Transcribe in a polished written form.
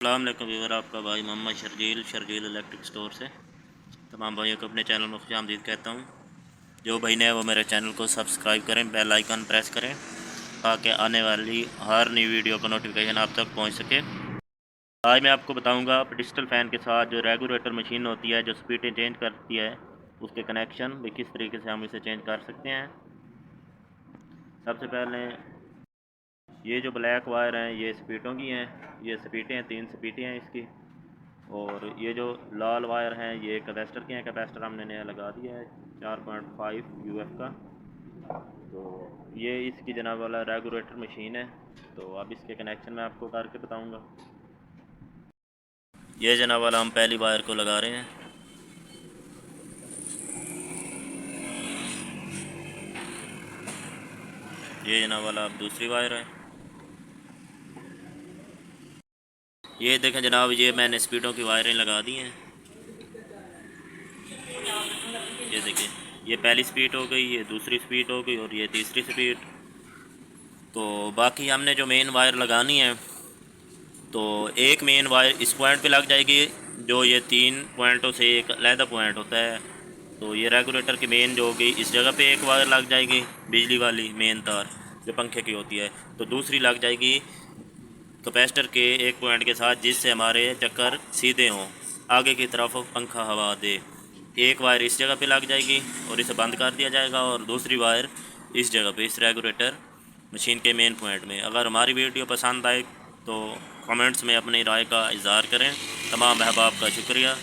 अस्सलाम वालेकुम व्यूअर, आपका भाई मोहम्मद शर्जील इलेक्ट्रिक स्टोर से तमाम भाइयों को अपने चैनल में खुशामदीद कहता हूँ। जो भाई नए वो मेरे चैनल को सब्सक्राइब करें, बेल आइकन प्रेस करें ताकि आने वाली हर नई वीडियो का नोटिफिकेशन आप तक पहुँच सके। आज मैं आपको बताऊँगा डिजिटल फ़ैन के साथ जो रेगुलेटर मशीन होती है जो स्पीडें चेंज करती है उसके कनेक्शन भी किस तरीके से हम इसे चेंज कर सकते हैं। सबसे पहले ये जो ब्लैक वायर हैं ये स्पीटों की हैं, ये स्पीटें हैं, 3 स्पीटें हैं इसकी। और ये जो लाल वायर हैं ये कैपेसिटर के हैं। कैपेसिटर हमने नया लगा दिया है 4.5 यूएफ का। तो ये इसकी जनाब वाला रेगुलेटर मशीन है। तो अब इसके कनेक्शन मैं आपको करके बताऊंगा। ये जनाब वाला हम पहली वायर को लगा रहे हैं। ये जनाब वाला अब दूसरी वायर है। ये देखें जनाब, ये मैंने स्पीडों की वायरें लगा दी हैं। ये देखिए, ये पहली स्पीड हो गई, ये दूसरी स्पीड हो गई और ये तीसरी स्पीड। तो बाकी हमने जो मेन वायर लगानी है तो एक मेन वायर इस पॉइंट पे लग जाएगी, जो ये 3 पॉइंटों से एक अलहदा पॉइंट होता है। तो ये रेगुलेटर की मेन जो होगी इस जगह पे एक वायर लग जाएगी, बिजली वाली मेन तार जो पंखे की होती है। तो दूसरी लग जाएगी कैपेसिटर के एक पॉइंट के साथ, जिससे हमारे चक्कर सीधे हों, आगे की तरफ पंखा हवा दे। एक वायर इस जगह पे लग जाएगी और इसे बंद कर दिया जाएगा, और दूसरी वायर इस जगह पे इस रेगुलेटर मशीन के मेन पॉइंट में। अगर हमारी वीडियो पसंद आए तो कमेंट्स में अपनी राय का इज़हार करें। तमाम अहबाब का शुक्रिया।